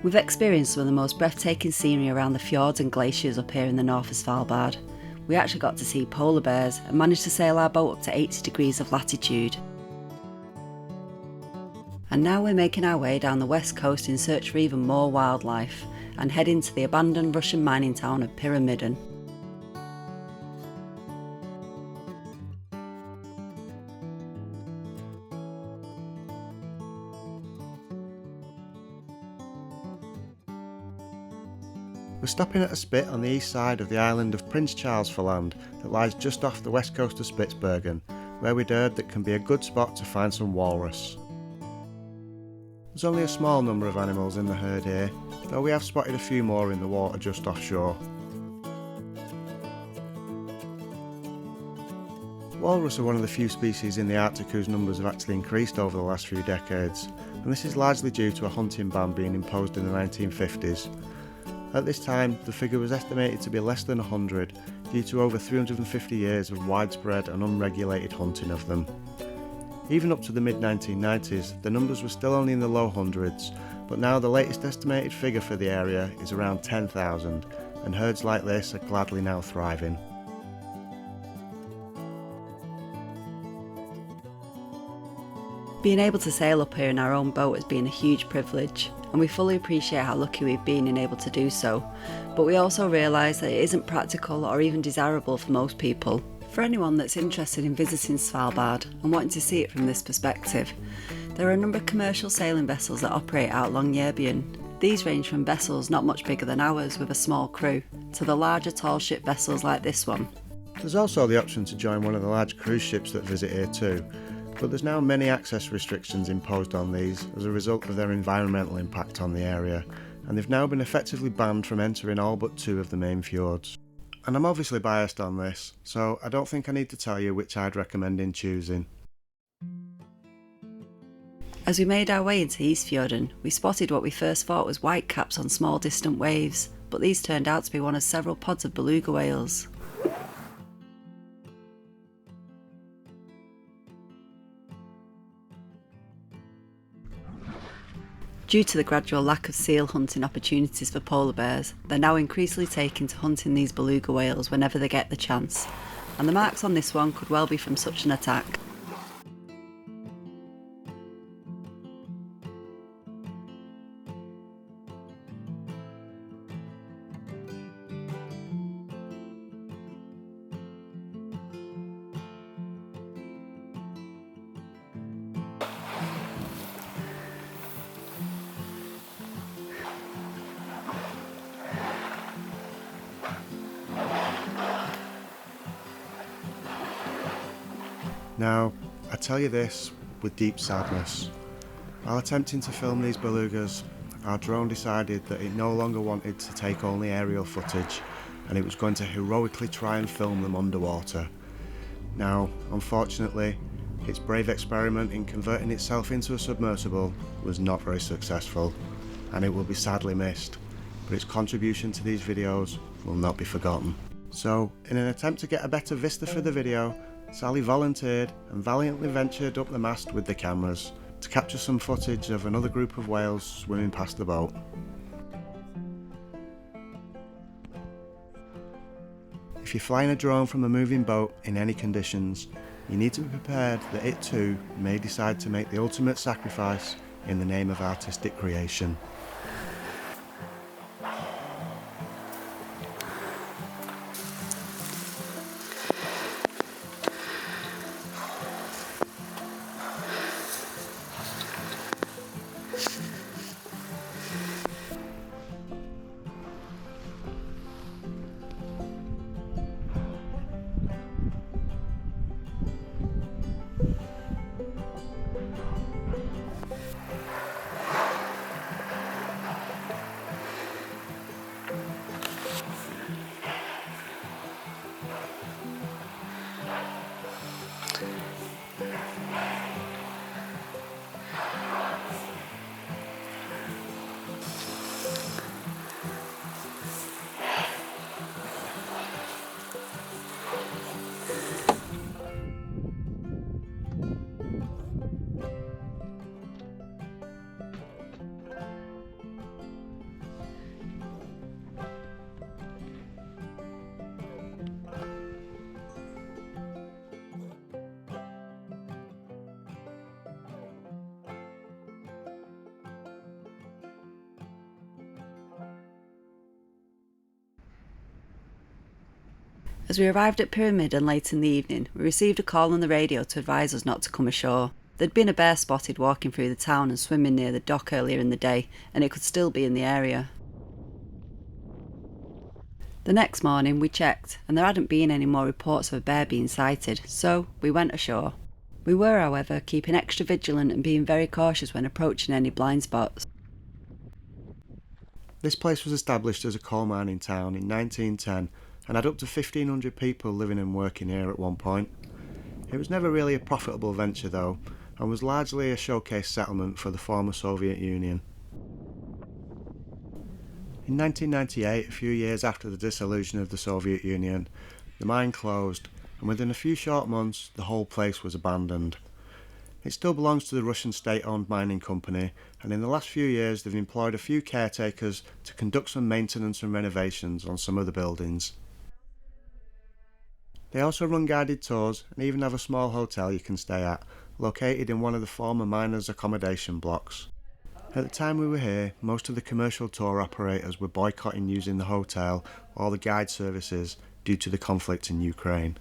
We've experienced some of the most breathtaking scenery around the fjords and glaciers up here in the north of Svalbard. We actually got to see polar bears and managed to sail our boat up to 80 degrees of latitude. And now we're making our way down the west coast in search for even more wildlife and heading to the abandoned Russian mining town of Pyramiden. We're stopping at a spit on the east side of the island of Prince Charles that lies just off the west coast of Spitsbergen, where we'd heard that can be a good spot to find some walrus. There's only a small number of animals in the herd here, though we have spotted a few more in the water just offshore. Walrus are one of the few species in the Arctic whose numbers have actually increased over the last few decades, and this is largely due to a hunting ban being imposed in the 1950s. At this time, the figure was estimated to be less than 100 due to over 350 years of widespread and unregulated hunting of them. Even up to the mid-1990s, the numbers were still only in the low hundreds, but now the latest estimated figure for the area is around 10,000, and herds like this are gladly now thriving. Being able to sail up here in our own boat has been a huge privilege, and we fully appreciate how lucky we've been in able to do so, but we also realise that it isn't practical or even desirable for most people. For anyone that's interested in visiting Svalbard and wanting to see it from this perspective, there are a number of commercial sailing vessels that operate out Longyearbyen. These range from vessels not much bigger than ours with a small crew, to the larger tall ship vessels like this one. There's also the option to join one of the large cruise ships that visit here too, but there's now many access restrictions imposed on these as a result of their environmental impact on the area, and they've now been effectively banned from entering all but 2 of the main fjords. And I'm obviously biased on this, so I don't think I need to tell you which I'd recommend in choosing. As we made our way into Isfjorden, we spotted what we first thought was whitecaps on small distant waves, but these turned out to be one of several pods of beluga whales. Due to the gradual lack of seal hunting opportunities for polar bears, they're now increasingly taking to hunting these beluga whales whenever they get the chance, and the marks on this one could well be from such an attack. Now, I tell you this with deep sadness. While attempting to film these belugas, our drone decided that it no longer wanted to take only aerial footage, and it was going to heroically try and film them underwater. Now, unfortunately, its brave experiment in converting itself into a submersible was not very successful, and it will be sadly missed, but its contribution to these videos will not be forgotten. So, in an attempt to get a better vista for the video, Sally volunteered and valiantly ventured up the mast with the cameras to capture some footage of another group of whales swimming past the boat. If you're flying a drone from a moving boat in any conditions, you need to be prepared that it too may decide to make the ultimate sacrifice in the name of artistic creation. As we arrived at Pyramiden late in the evening, we received a call on the radio to advise us not to come ashore. There'd been a bear spotted walking through the town and swimming near the dock earlier in the day, and it could still be in the area. The next morning we checked, and there hadn't been any more reports of a bear being sighted, so we went ashore. We were, however, keeping extra vigilant and being very cautious when approaching any blind spots. This place was established as a coal mining town in 1910 and had up to 1,500 people living and working here at one point. It was never really a profitable venture though, and was largely a showcase settlement for the former Soviet Union. In 1998, a few years after the dissolution of the Soviet Union, the mine closed, and within a few short months the whole place was abandoned. It still belongs to the Russian state-owned mining company, and in the last few years they've employed a few caretakers to conduct some maintenance and renovations on some of the buildings. They also run guided tours and even have a small hotel you can stay at, located in one of the former miners' accommodation blocks. At the time we were here, most of the commercial tour operators were boycotting using the hotel or the guide services due to the conflict in Ukraine.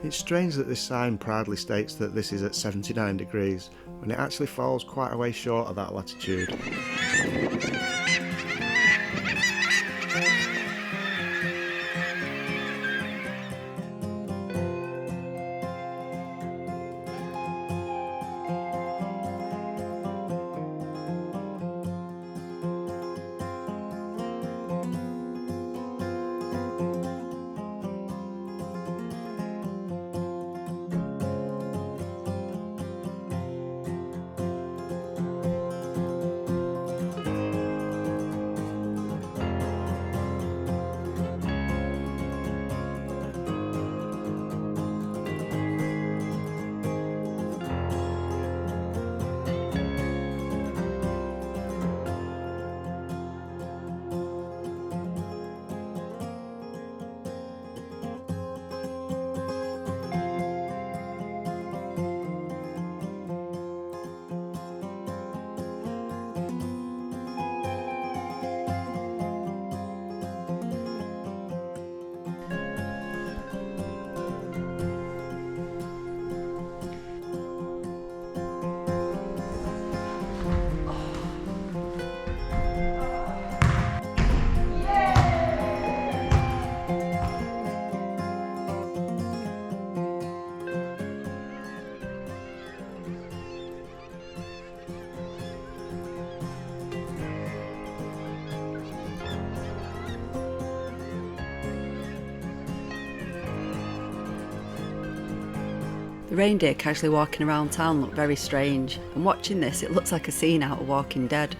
It's strange that this sign proudly states that this is at 79 degrees, when it actually falls quite a way short of that latitude. The reindeer casually walking around town looked very strange, and watching this it looks like a scene out of Walking Dead.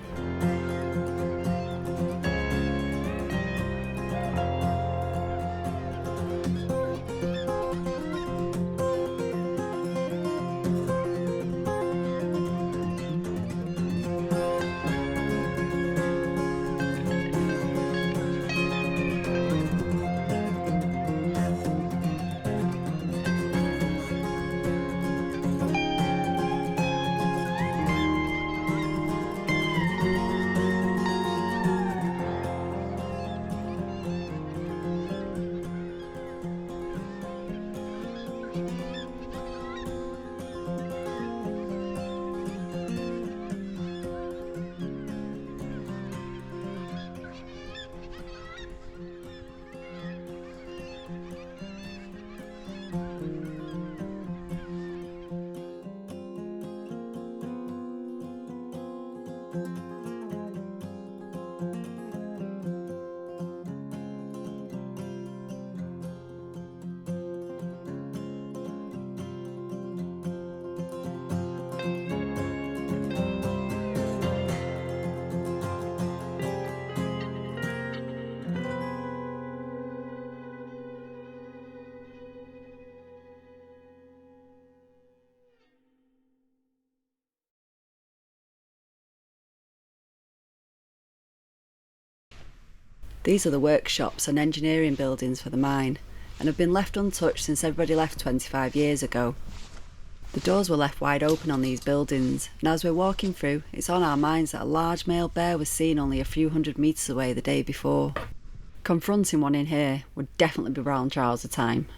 These are the workshops and engineering buildings for the mine, and have been left untouched since everybody left 25 years ago. The doors were left wide open on these buildings, and as we're walking through, it's on our minds that a large male bear was seen only a few hundred metres away the day before. Confronting one in here would definitely be brown trouser time.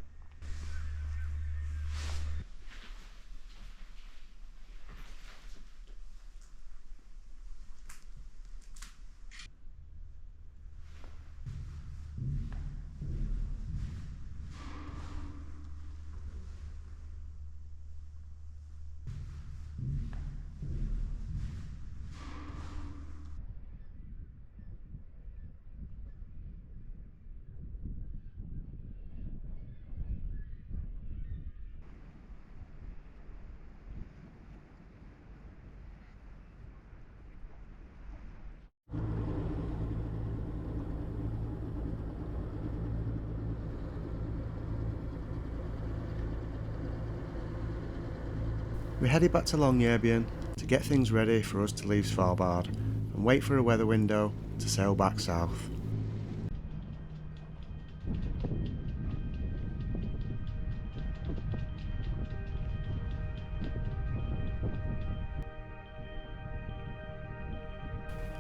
We headed back to Longyearbyen to get things ready for us to leave Svalbard and wait for a weather window to sail back south.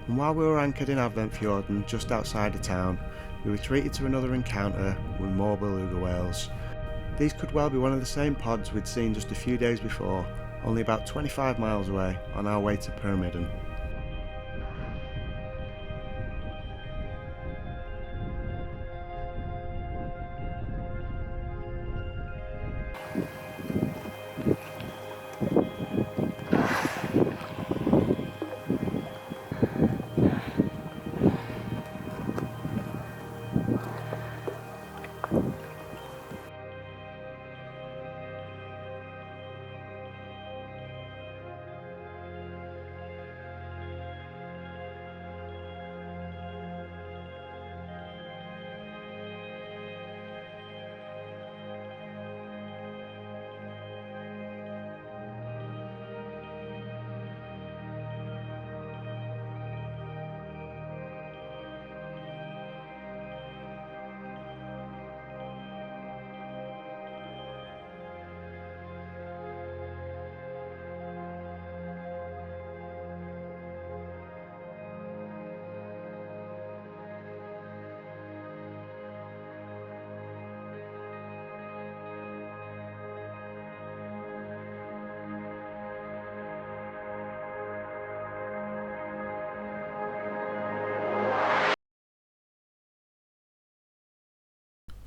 And while we were anchored in Isfjorden just outside the town, we were treated to another encounter with more beluga whales. These could well be one of the same pods we'd seen just a few days before, only about 25 miles away on our way to Pyramiden.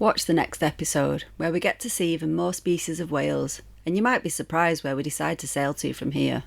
Watch the next episode, where we get to see even more species of whales, and you might be surprised where we decide to sail to from here.